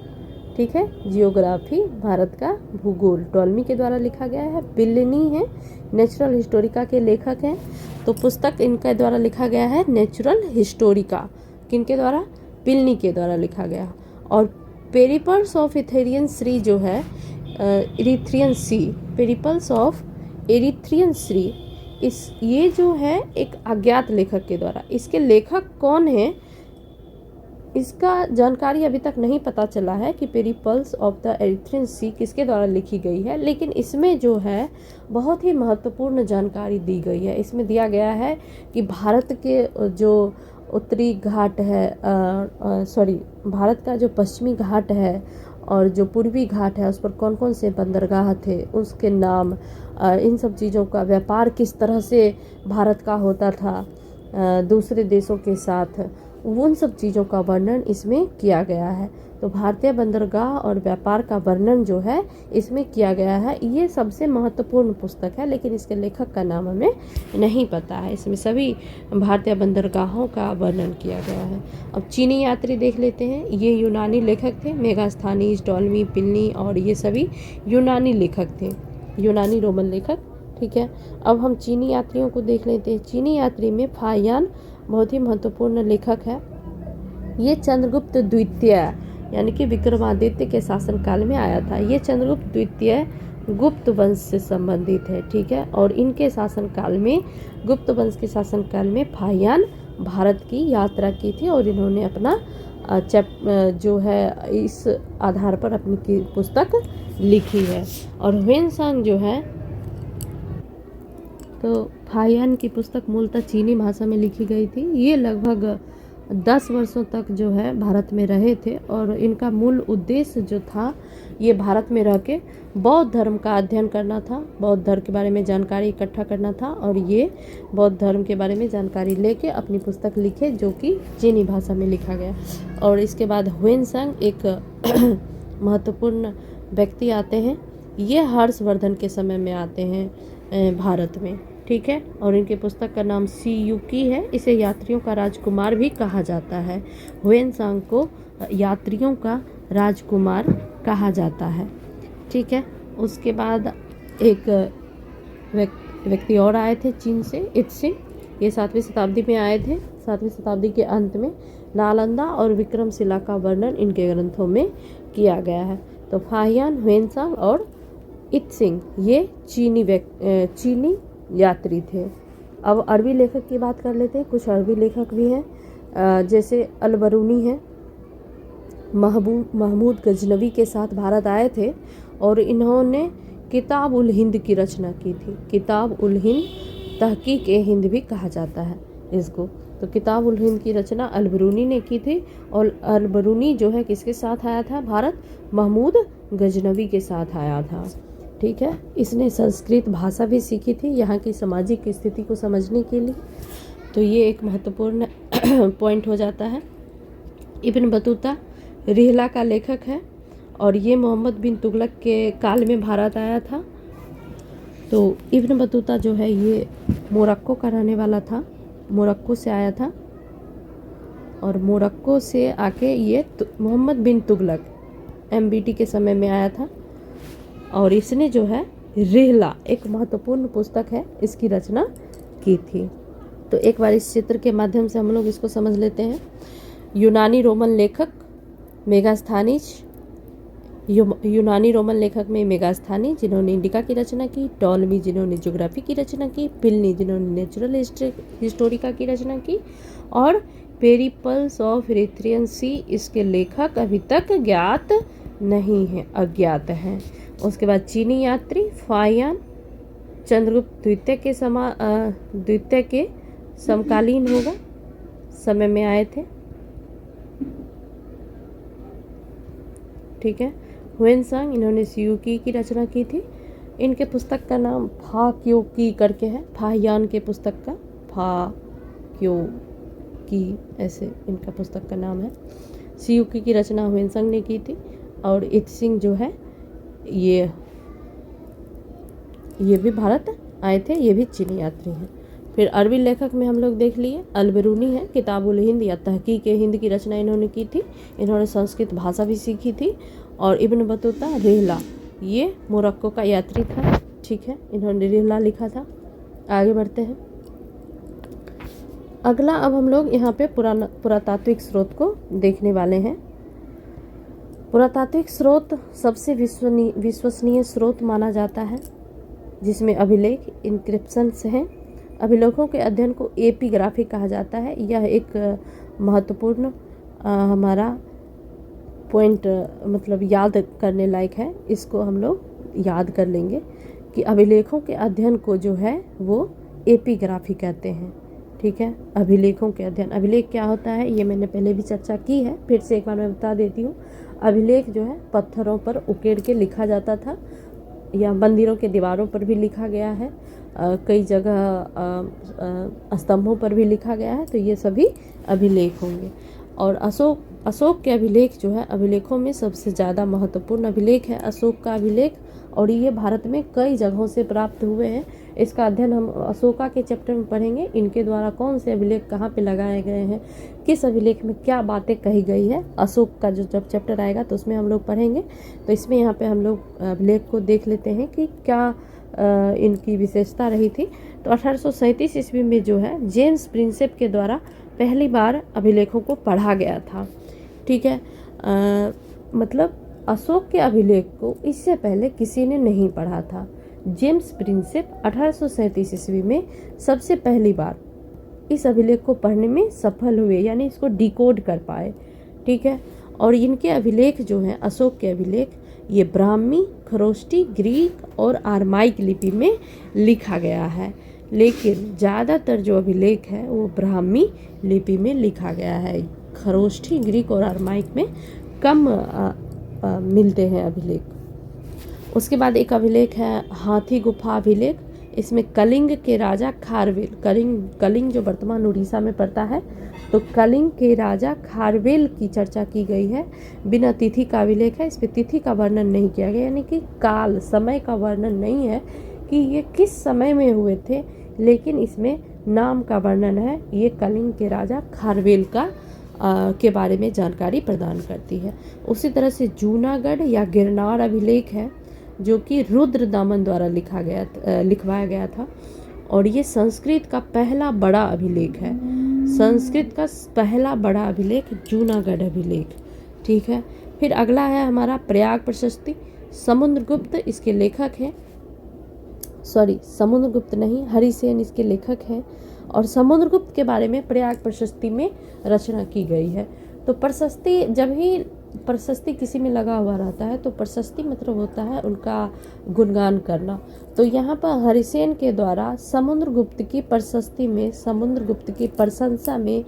ठीक है, जियोग्राफी भारत का भूगोल टॉलमी के द्वारा लिखा गया है। प्लिनी है, नेचुरल हिस्टोरिका के लेखक हैं, तो पुस्तक इनके द्वारा लिखा गया है नेचुरल हिस्टोरिका। किनके द्वारा? प्लिनी के द्वारा लिखा गया। और पेरिपल्स ऑफ इथेरियन सी जो है, Erythraean sea, Periplus of Erythraean sea, ये जो है एक अज्ञात लेखक के द्वारा, इसके लेखक कौन है इसका जानकारी अभी तक नहीं पता चला है कि पेरिपल्स ऑफ द एरिथ्रियन सी किसके द्वारा लिखी गई है, लेकिन इसमें जो है बहुत ही महत्वपूर्ण जानकारी दी गई है। इसमें दिया गया है कि भारत के जो उत्तरी घाट है, भारत का जो पश्चिमी घाट है और जो पूर्वी घाट है उस पर कौन कौन से बंदरगाह थे, उसके नाम, इन सब चीज़ों का व्यापार किस तरह से भारत का होता था दूसरे देशों के साथ, उन सब चीज़ों का वर्णन इसमें किया गया है। तो भारतीय बंदरगाह और व्यापार का वर्णन जो है इसमें किया गया है। ये सबसे महत्वपूर्ण पुस्तक है, लेकिन इसके लेखक का नाम हमें नहीं पता है। इसमें सभी भारतीय बंदरगाहों का वर्णन किया गया है। अब चीनी यात्री देख लेते हैं। ये यूनानी लेखक थे, मेगास्थनीज, टॉलमी, प्लिनी, और ये सभी यूनानी लेखक थे, यूनानी रोमन लेखक। ठीक है, अब हम चीनी यात्रियों को देख लेते हैं। चीनी यात्री में फाहियान बहुत ही महत्वपूर्ण लेखक है। ये चंद्रगुप्त द्वितीय यानी कि विक्रमादित्य के शासनकाल में आया था। ये चंद्रगुप्त द्वितीय गुप्त वंश से संबंधित है। ठीक है, और इनके शासनकाल में, गुप्त वंश के शासनकाल में फाहियान भारत की यात्रा की थी और इन्होंने अपना जो है इस आधार पर अपनी पुस्तक लिखी है। और ह्वेनसांग जो है, तो फाहियान की पुस्तक मूलतः चीनी भाषा में लिखी गई थी। ये लगभग 10 वर्षों तक जो है भारत में रहे थे और इनका मूल उद्देश्य जो था ये भारत में रह के बौद्ध धर्म का अध्ययन करना था, बौद्ध धर्म के बारे में जानकारी इकट्ठा करना था, और ये बौद्ध धर्म के बारे में जानकारी लेके अपनी पुस्तक लिखे जो कि चीनी भाषा में लिखा गया। और इसके बाद ह्वेनसांग एक महत्वपूर्ण व्यक्ति आते हैं। ये हर्षवर्धन के समय में आते हैं भारत में। ठीक है, और इनके पुस्तक का नाम सी युकी है। इसे यात्रियों का राजकुमार भी कहा जाता है। ह्वेनसांग को यात्रियों का राजकुमार कहा जाता है। ठीक है, उसके बाद एक व्यक्ति और आए थे चीन से, इत्सिंग। ये 7वीं शताब्दी में आए थे। 7वीं शताब्दी के अंत में नालंदा और विक्रमशिला का वर्णन इनके ग्रंथों में किया गया है। तो फाहियान, ह्वेनसांग और इत्सिंग ये चीनी यात्री थे। अब अरबी लेखक की बात कर लेते हैं। कुछ अरबी लेखक भी हैं, जैसे अल-बरूनी है, महमूद गजनवी के साथ भारत आए थे और इन्होंने किताब उल हिंद की रचना की थी। किताब उल हिंद, तहकीक ए हिंद भी कहा जाता है इसको। तो किताब उल हिंद की रचना अल-बरूनी ने की थी, और अल-बरूनी जो है किसके साथ आया था भारत? महमूद गजनवी के साथ आया था। ठीक है, इसने संस्कृत भाषा भी सीखी थी यहाँ की सामाजिक स्थिति को समझने के लिए। तो ये एक महत्वपूर्ण पॉइंट हो जाता है। इब्न बतूता रिहला का लेखक है और ये मोहम्मद बिन तुगलक के काल में भारत आया था। तो इब्न बतूता जो है ये मोरक्को का रहने वाला था, मोरक्को से आया था, और मोरक्को से आके ये मोहम्मद बिन तुगलक MBT के समय में आया था। और इसने जो है रेहला एक महत्वपूर्ण पुस्तक है, इसकी रचना की थी। तो एक बार इस चित्र के माध्यम से हम लोग इसको समझ लेते हैं। यूनानी रोमन लेखक मेगास्थनीज, यूनानी रोमन लेखक में मेगास्थनी जिन्होंने इंडिका की रचना की, टॉलमी जिन्होंने ज्योग्राफी की रचना की, प्लिनी जिन्होंने नेचुरल हिस्टोरिका की रचना की, और पेरिपल्स ऑफ इरिथ्रियन सी इसके लेखक अभी तक ज्ञात नहीं है, अज्ञात हैं। उसके बाद चीनी यात्री फाहियान चंद्रगुप्त द्वितीय के समकालीन होगा समय में आए थे, ठीक है। हुएनसांग इन्होंने सियूकी की रचना की थी। इनके पुस्तक का नाम फा क्यो की करके है, फाहियान के पुस्तक का फा क्यो की ऐसे इनका पुस्तक का नाम है। सियूकी की रचना हुएनसांग ने की थी। और इत्सिंग जो है ये भी भारत आए थे, ये भी चीनी यात्री हैं। फिर अरबी लेखक में हम लोग देख लिए अलबरूनी है, किताबुल हिंद या तहकीक हिंद की रचना इन्होंने की थी। इन्होंने संस्कृत भाषा भी सीखी थी। और इब्न बतूता रेहला ये मोरक्को का यात्री था, ठीक है, इन्होंने रेहला लिखा था। आगे बढ़ते हैं। अगला अब हम लोग यहाँ पे पुरातात्विक स्रोत को देखने वाले हैं। पुरातात्विक स्रोत सबसे विश्वसनीय स्रोत माना जाता है, जिसमें अभिलेख इंक्रिप्शंस हैं। अभिलेखों के अध्ययन को एपिग्राफी कहा जाता है। यह एक महत्वपूर्ण हमारा पॉइंट मतलब याद करने लायक है, इसको हम लोग याद कर लेंगे कि अभिलेखों के अध्ययन को जो है वो एपिग्राफी कहते हैं, ठीक है। अभिलेखों के अध्ययन, अभिलेख क्या होता है ये मैंने पहले भी चर्चा की है, फिर से एक बार मैं बता देती हूँ। अभिलेख जो है पत्थरों पर उकेर के लिखा जाता था या मंदिरों के दीवारों पर भी लिखा गया है, कई जगह स्तंभों पर भी लिखा गया है, तो ये सभी अभिलेख होंगे। और अशोक के अभिलेख जो है अभिलेखों में सबसे ज़्यादा महत्वपूर्ण अभिलेख है अशोक का अभिलेख, और ये भारत में कई जगहों से प्राप्त हुए हैं। इसका अध्ययन हम अशोका के चैप्टर में पढ़ेंगे। इनके द्वारा कौन से अभिलेख कहाँ पे लगाए गए हैं, किस अभिलेख में क्या बातें कही गई है, अशोक का जो जब चैप्टर आएगा तो उसमें हम लोग पढ़ेंगे। तो इसमें यहाँ पे हम लोग अभिलेख को देख लेते हैं कि क्या इनकी विशेषता रही थी। तो 1837 ईस्वी में जो है जेम्स प्रिंसेप के द्वारा पहली बार अभिलेखों को पढ़ा गया था, ठीक है। मतलब अशोक के अभिलेख को इससे पहले किसी ने नहीं पढ़ा था। जेम्स प्रिंसेप 1837 ईस्वी में सबसे पहली बार इस अभिलेख को पढ़ने में सफल हुए, यानी इसको डिकोड कर पाए, ठीक है। और इनके अभिलेख जो हैं अशोक के अभिलेख ये ब्राह्मी, खरोष्टी, ग्रीक और आरमाइक लिपि में लिखा गया है, लेकिन ज़्यादातर जो अभिलेख है वो ब्राह्मी लिपि में लिखा गया है। खरोष्टी, ग्रीक और आरमाइक में कम मिलते हैं अभिलेख। उसके बाद एक अभिलेख है हाथी गुफा अभिलेख। इसमें कलिंग के राजा खारवेल, कलिंग जो वर्तमान उड़ीसा में पड़ता है, तो कलिंग के राजा खारवेल की चर्चा की गई है। बिना तिथि का अभिलेख है, इस पर तिथि का वर्णन नहीं किया गया, यानी कि काल समय का वर्णन नहीं है कि ये किस समय में हुए थे, लेकिन इसमें नाम का वर्णन है। ये कलिंग के राजा खारवेल का के बारे में जानकारी प्रदान करती है। उसी तरह से जूनागढ़ या गिरनार अभिलेख है, जो कि रुद्रदामन द्वारा लिखवाया गया था, और ये संस्कृत का पहला बड़ा अभिलेख है। संस्कृत का पहला बड़ा अभिलेख जूनागढ़ अभिलेख, ठीक है। फिर अगला है हमारा प्रयाग प्रशस्ति। समुद्रगुप्त इसके लेखक हैं, समुद्रगुप्त नहीं, हरिसेन इसके लेखक हैं, और समुद्रगुप्त के बारे में प्रयाग प्रशस्ति में रचना की गई है। तो प्रशस्ति, जब ही प्रशस्ति किसी में लगा हुआ रहता है तो प्रशस्ति मतलब होता है उनका गुणगान करना। तो यहाँ पर हरिसेन के द्वारा समुद्रगुप्त की प्रशस्ति में, समुद्रगुप्त की प्रशंसा में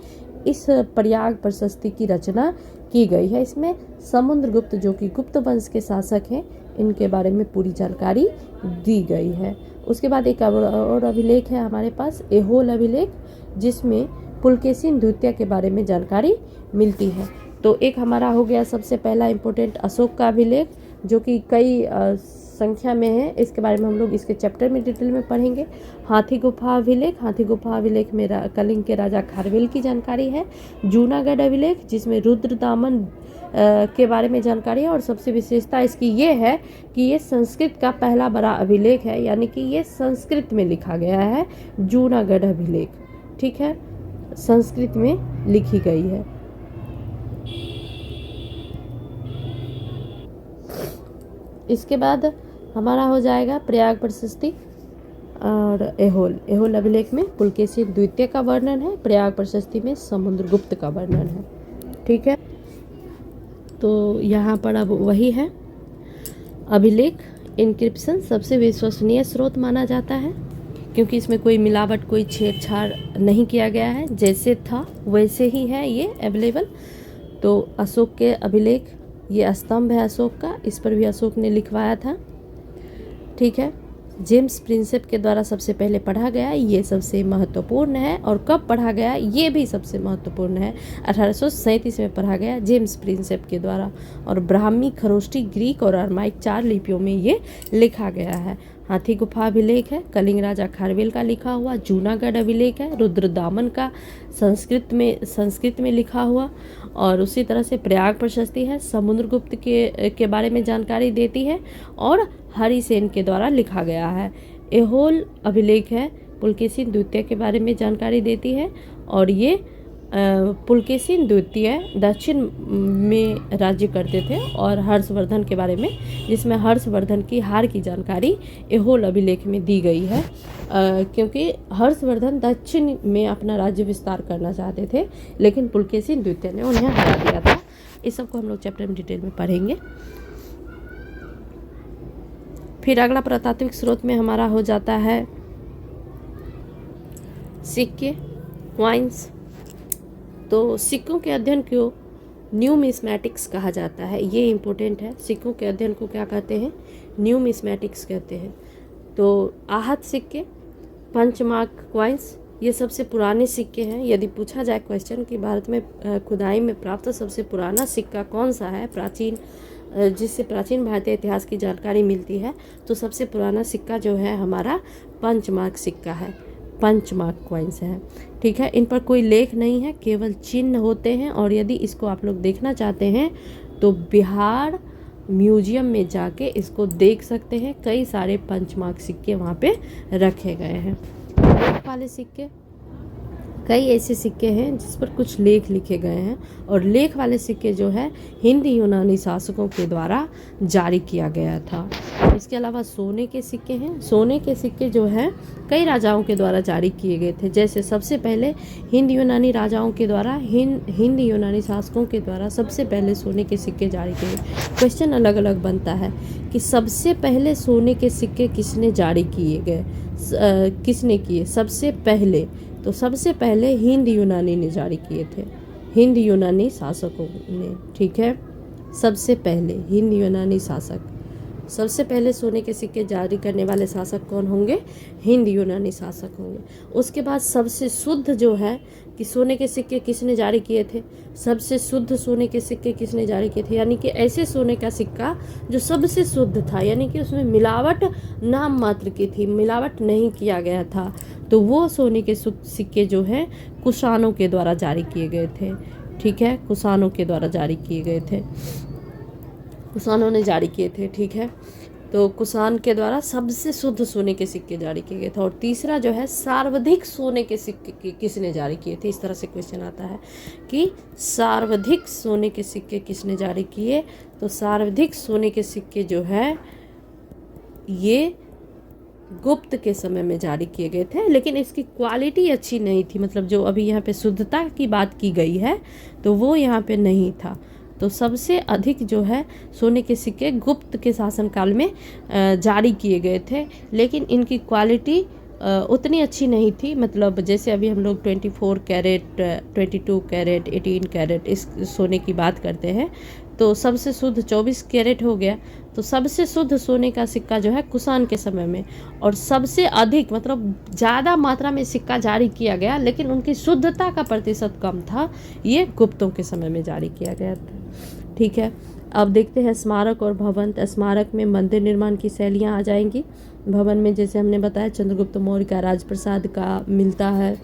इस प्रयाग प्रशस्ति की रचना की गई है। इसमें समुद्रगुप्त जो कि गुप्त वंश के शासक हैं, इनके बारे में पूरी जानकारी दी गई है। उसके बाद एक और अभिलेख है हमारे पास, ऐहोल अभिलेख, जिसमें पुलकेशिन द्वितीय के बारे में जानकारी मिलती है। तो एक हमारा हो गया सबसे पहला इम्पोर्टेंट अशोक का अभिलेख, जो कि कई संख्या में है, इसके बारे में हम लोग इसके चैप्टर में डिटेल में पढ़ेंगे। हाथी गुफा अभिलेख, हाथी गुफा अभिलेख में कलिंग के राजा खारवेल की जानकारी है। जूनागढ़ अभिलेख, जिसमें रुद्रदामन के बारे में जानकारी है। और सबसे विशेषता इसकी ये है कि ये संस्कृत का पहला बड़ा अभिलेख है, यानी कि ये संस्कृत में लिखा गया है, जूनागढ़ अभिलेख, ठीक है, संस्कृत में लिखी गई है। इसके बाद हमारा हो जाएगा प्रयाग प्रशस्ति और एहोल अभिलेख में पुलकेशी द्वितीय का वर्णन है, प्रयाग प्रशस्ति में समुद्रगुप्त का वर्णन है, ठीक है। तो यहाँ पर अब वही है, अभिलेख इनक्रिप्शन सबसे विश्वसनीय स्रोत माना जाता है, क्योंकि इसमें कोई मिलावट, कोई छेड़छाड़ नहीं किया गया है, जैसे था वैसे ही है ये अवेलेबल। तो अशोक के अभिलेख, ये स्तंभ है अशोक का, इस पर भी अशोक ने लिखवाया था, ठीक है। जेम्स प्रिंसेप के द्वारा सबसे पहले पढ़ा गया, ये सबसे महत्वपूर्ण है। और कब पढ़ा गया, ये भी सबसे महत्वपूर्ण है, 1837 में पढ़ा गया जेम्स प्रिंसेप के द्वारा। और ब्राह्मी, खरोष्टी, ग्रीक और अरमाइक 4 लिपियों में ये लिखा गया है। हाथी गुफा अभिलेख है, कलिंग राजा खारवेल का लिखा हुआ। जूनागढ़ अभिलेख है, रुद्रदामन का संस्कृत में लिखा हुआ। और उसी तरह से प्रयाग प्रशस्ति है, समुद्रगुप्त के बारे में जानकारी देती है और हरिसेन के द्वारा लिखा गया है। एहोल अभिलेख है, पुलकेशिन द्वितीय के बारे में जानकारी देती है। और ये पुलकेशिन द्वितीय दक्षिण में राज्य करते थे, और हर्षवर्धन के बारे में, जिसमें हर्षवर्धन की हार की जानकारी एहोल अभिलेख में दी गई है, क्योंकि हर्षवर्धन दक्षिण में अपना राज्य विस्तार करना चाहते थे, लेकिन पुलकेशिन द्वितीय ने उन्हें हरा दिया था। इस सबको हम लोग चैप्टर में डिटेल में पढ़ेंगे। फिर अगला पुरातात्विक स्रोत में हमारा हो जाता है सिक्के, कॉइन्स। तो सिक्कों के अध्ययन को न्यूमिस्मैटिक्स कहा जाता है, ये इम्पोर्टेंट है। सिक्कों के अध्ययन को क्या कहते हैं, न्यूमिस्मैटिक्स कहते हैं। तो आहत सिक्के, पंचमार्क कॉइन्स, ये सबसे पुराने सिक्के हैं। यदि पूछा जाए क्वेश्चन कि भारत में खुदाई में प्राप्त सबसे पुराना सिक्का कौन सा है, जिससे प्राचीन भारतीय इतिहास की जानकारी मिलती है, तो सबसे पुराना सिक्का जो है हमारा पंचमार्क सिक्का है, पंचमार्क कॉइन्स है, ठीक है। इन पर कोई लेख नहीं है, केवल चिन्ह होते हैं। और यदि इसको आप लोग देखना चाहते हैं तो बिहार म्यूजियम में जाके इसको देख सकते हैं, कई सारे पंचमार्क सिक्के वहाँ पे रखे गए हैं। लेख वाले सिक्के, कई ऐसे सिक्के हैं जिस पर कुछ लेख लिखे गए हैं, और लेख वाले सिक्के जो है हिंदी यूनानी शासकों के द्वारा जारी किया गया था। इसके अलावा सोने के सिक्के हैं। सोने के सिक्के जो हैं कई राजाओं के द्वारा जारी किए गए थे, जैसे सबसे पहले हिंद यूनानी राजाओं के द्वारा, हिंद यूनानी शासकों के द्वारा सबसे पहले सोने के सिक्के जारी किए। क्वेश्चन अलग अलग बनता है कि सबसे पहले सोने के सिक्के किसने जारी किए गए, किसने किए सबसे पहले, तो सबसे पहले हिंद यूनानी ने जारी किए थे, हिंद यूनानी शासकों ने, ठीक है। सबसे पहले हिंद यूनानी शासक, सबसे पहले सोने के सिक्के जारी करने वाले शासक कौन होंगे, हिंद यूनानी शासक होंगे। उसके बाद सबसे शुद्ध जो है कि सोने के सिक्के किसने जारी किए थे, सबसे शुद्ध सोने के सिक्के किसने जारी किए थे, यानी कि ऐसे सोने का सिक्का जो सबसे शुद्ध था, यानी कि उसमें मिलावट नाम मात्र की थी, मिलावट नहीं किया गया था, तो वो सोने के सिक्के जो हैं कुषाणों के द्वारा जारी किए गए थे, ठीक है, कुषाणों के द्वारा जारी किए गए थे, कुषाणों ने जारी किए थे, ठीक है। तो कुषाण के द्वारा सबसे शुद्ध सोने के सिक्के जारी किए गए थे। और तीसरा जो है सर्वाधिक सोने के सिक्के किसने जारी किए थे, इस तरह से क्वेश्चन आता है कि सर्वाधिक सोने के सिक्के किसने जारी किए, तो सर्वाधिक सोने के सिक्के जो है ये गुप्त के समय में जारी किए गए थे, लेकिन इसकी क्वालिटी अच्छी नहीं थी, मतलब जो अभी यहाँ पे शुद्धता की बात की गई है तो वो यहाँ पे नहीं था। तो सबसे अधिक जो है सोने के सिक्के गुप्त के शासनकाल में जारी किए गए थे, लेकिन इनकी क्वालिटी उतनी अच्छी नहीं थी। मतलब जैसे अभी हम लोग 24 कैरेट, 22 कैरेट, 18 कैरेट इस सोने की बात करते हैं, तो सबसे शुद्ध 24 कैरेट हो गया। तो सबसे शुद्ध सोने का सिक्का जो है कुषाण के समय में, और सबसे अधिक मतलब ज़्यादा मात्रा में सिक्का जारी किया गया, लेकिन उनकी शुद्धता का प्रतिशत कम था, ये गुप्तों के समय में जारी किया गया था, ठीक है। अब देखते हैं स्मारक और भवन। स्मारक में मंदिर निर्माण की शैलियाँ आ जाएंगी। भवन में जैसे हमने बताया चंद्रगुप्त मौर्य का, राजप्रसाद का मिलता है,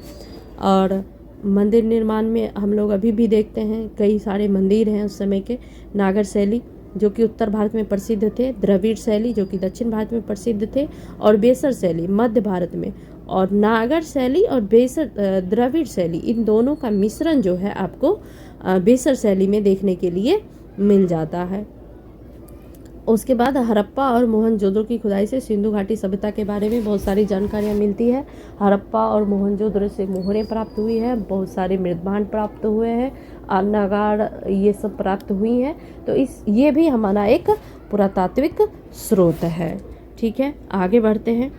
और मंदिर निर्माण में हम लोग अभी भी देखते हैं कई सारे मंदिर हैं उस समय के। नागर शैली जो कि उत्तर भारत में प्रसिद्ध थे, द्रविड़ शैली जो कि दक्षिण भारत में प्रसिद्ध थे, और बेसर शैली मध्य भारत में। और नागर शैली और बेसर द्रविड़ शैली, इन दोनों का मिश्रण जो है आपको बेसर शैली में देखने के लिए मिल जाता है। उसके बाद हड़प्पा और मोहनजोदड़ो की खुदाई से सिंधु घाटी सभ्यता के बारे में बहुत सारी जानकारियाँ मिलती है। हड़प्पा और मोहनजोदड़ो से मोहरें प्राप्त हुई है, बहुत सारे मृदभांड प्राप्त हुए हैं, नगाड़ ये सब प्राप्त हुई हैं। तो ये भी हमारा एक पुरातात्विक स्रोत है। ठीक है, आगे बढ़ते हैं।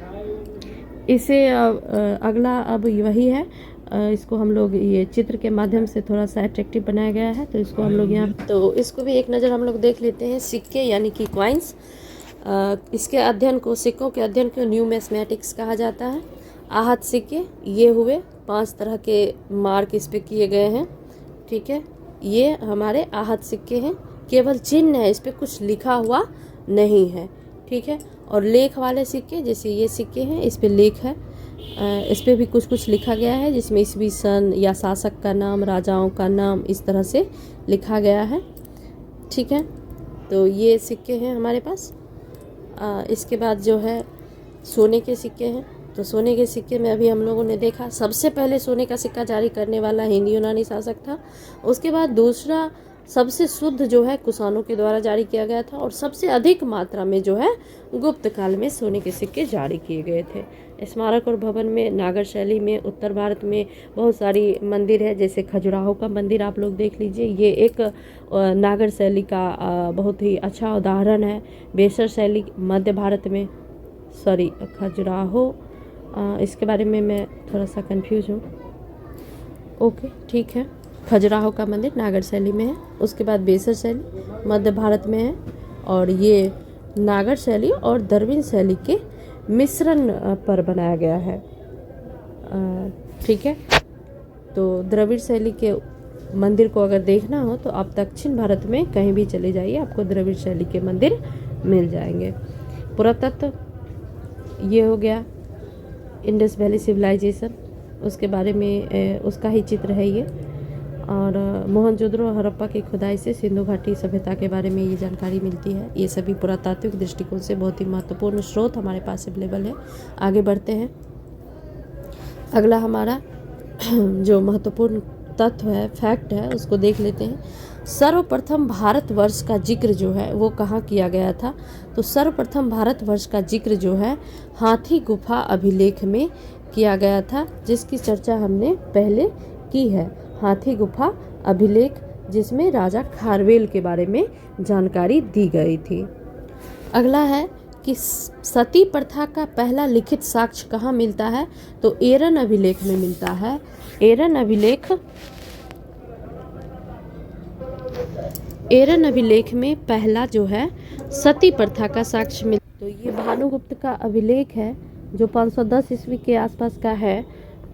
इसे अगला अब वही है, इसको हम लोग ये चित्र के माध्यम से थोड़ा सा अट्रैक्टिव बनाया गया है, तो इसको हम लोग यहाँ, तो इसको भी एक नज़र हम लोग देख लेते हैं। सिक्के यानी कि कॉइन्स, इसके अध्ययन को, सिक्कों के अध्ययन को न्यूमिस्मेटिक्स कहा जाता है। आहत सिक्के ये हुए, 5 तरह के मार्क इस पे किए गए हैं। ठीक है, ये हमारे आहत सिक्के हैं, केवल चिन्ह है, इस पर कुछ लिखा हुआ नहीं है। ठीक है, और लेख वाले सिक्के जैसे ये सिक्के हैं, इस पे लेख है, इस पे भी कुछ कुछ लिखा गया है, जिसमें ईस्वी सन या शासक का नाम, राजाओं का नाम इस तरह से लिखा गया है। ठीक है, तो ये सिक्के हैं हमारे पास। इसके बाद जो है सोने के सिक्के हैं। तो सोने के सिक्के में अभी हम लोगों ने देखा, सबसे पहले सोने का सिक्का जारी करने वाला हिंदी यूनानी शासक था। उसके बाद दूसरा सबसे शुद्ध जो है कुषाणों के द्वारा जारी किया गया था, और सबसे अधिक मात्रा में जो है गुप्त काल में सोने के सिक्के जारी किए गए थे। स्मारक और भवन में नागर शैली में उत्तर भारत में बहुत सारी मंदिर है, जैसे खजुराहो का मंदिर आप लोग देख लीजिए, ये एक नागर शैली का बहुत ही अच्छा उदाहरण है। बेसर शैली मध्य भारत में, सॉरी खजुराहो, इसके बारे में मैं थोड़ा सा कंफ्यूज हूँ। ओके, ठीक है, खजुराहो का मंदिर नागर शैली में है। उसके बाद बेसर शैली मध्य भारत में है, और ये नागर शैली और द्रविड़ शैली के मिश्रण पर बनाया गया है। ठीक है, तो द्रविड़ शैली के मंदिर को अगर देखना हो तो आप दक्षिण भारत में कहीं भी चले जाइए, आपको द्रविड़ शैली के मंदिर मिल जाएंगे। पुरातत्व ये हो गया, इंडस वैली सिविलाइजेशन, उसके बारे में उसका ही चित्र है ये। और मोहनजोदड़ो हड़प्पा की खुदाई से सिंधु घाटी सभ्यता के बारे में ये जानकारी मिलती है। ये सभी पुरातात्विक दृष्टिकोण से बहुत ही महत्वपूर्ण स्रोत हमारे पास अवेलेबल है। आगे बढ़ते हैं। अगला हमारा जो महत्वपूर्ण तत्व है, फैक्ट है, उसको देख लेते हैं। सर्वप्रथम भारतवर्ष का जिक्र जो है वो कहाँ किया गया था? तो सर्वप्रथम भारतवर्ष का जिक्र जो है हाथी गुफा अभिलेख में किया गया था, जिसकी चर्चा हमने पहले की है। हाथी गुफा अभिलेख, जिसमें राजा खारवेल के बारे में जानकारी दी गई थी। अगला है कि सती प्रथा का पहला लिखित साक्ष्य कहाँ मिलता है? तो एरन अभिलेख में मिलता है। एरन अभिलेख में पहला जो है सती प्रथा का साक्ष्य मिलता है। तो ये भानुगुप्त का अभिलेख है जो 510 ईस्वी के आसपास का है।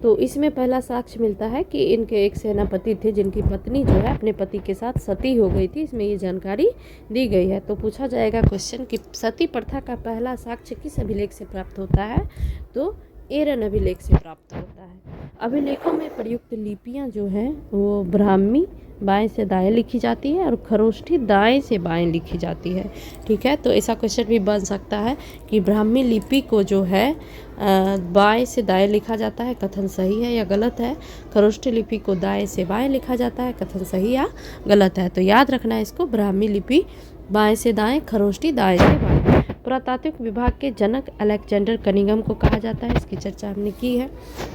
तो इसमें पहला साक्ष्य मिलता है कि इनके एक सेनापति थे जिनकी पत्नी जो है अपने पति के साथ सती हो गई थी। इसमें ये जानकारी दी गई है। तो पूछा जाएगा क्वेश्चन कि सती प्रथा का पहला साक्ष्य किस अभिलेख से प्राप्त होता है? तो एरन अभिलेख से प्राप्त होता है। अभिलेखों में प्रयुक्त लिपियां जो हैं वो ब्राह्मी बाएं से दाएं लिखी जाती है और खरोष्ठी दाएं से बाएं लिखी जाती है। ठीक है, तो ऐसा क्वेश्चन भी बन सकता है कि ब्राह्मी लिपि को जो है बाएं से दाएं लिखा जाता है, कथन सही है या गलत है? खरोष्ठी लिपि को दाएं से बाएं लिखा जाता है, कथन सही या गलत है? तो याद रखना है इसको, ब्राह्मी लिपि बाएं से दाएं, खरोष्ठी दाएं से बाएं। पुरातात्विक विभाग के जनक अलेक्जेंडर कनिंघम को कहा जाता है। इसकी चर्चा हमने की है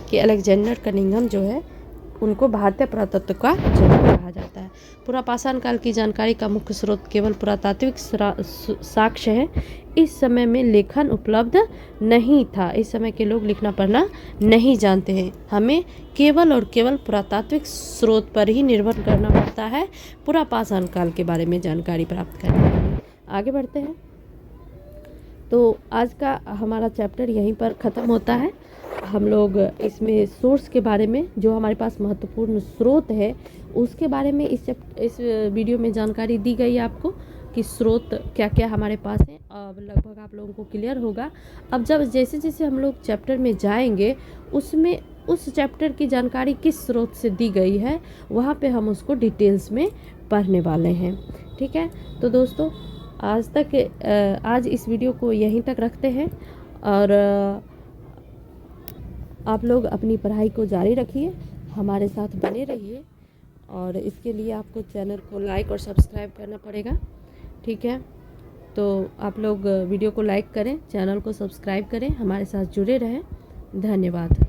कि अलेक्जेंडर कनिंघम जो है उनको भारतीय पुरातत्व का जनक कहा जाता है। पुरापाषाण काल की जानकारी का मुख्य स्रोत केवल पुरातात्विक साक्ष्य है। इस समय में लेखन उपलब्ध नहीं था। इस समय के लोग लिखना पढ़ना नहीं जानते हैं। हमें केवल और केवल पुरातात्विक स्रोत पर ही निर्भर करना पड़ता है पुरापाषाण काल के बारे में जानकारी प्राप्त करने के लिए। आगे बढ़ते हैं। तो आज का हमारा चैप्टर यहीं पर ख़त्म होता है। हम लोग इसमें सोर्स के बारे में, जो हमारे पास महत्वपूर्ण स्रोत है, उसके बारे में इस वीडियो में जानकारी दी गई है आपको कि स्रोत क्या क्या हमारे पास हैं। अब लगभग आप लोगों को क्लियर होगा। अब जैसे जैसे हम लोग चैप्टर में जाएंगे उसमें उस चैप्टर की जानकारी किस स्रोत से दी गई है वहाँ पे हम उसको डिटेल्स में पढ़ने वाले हैं। ठीक है, तो दोस्तों आज इस वीडियो को यहीं तक रखते हैं और आप लोग अपनी पढ़ाई को जारी रखिए, हमारे साथ बने रहिए और इसके लिए आपको चैनल को लाइक और सब्सक्राइब करना पड़ेगा। ठीक है, तो आप लोग वीडियो को लाइक करें, चैनल को सब्सक्राइब करें, हमारे साथ जुड़े रहें। धन्यवाद।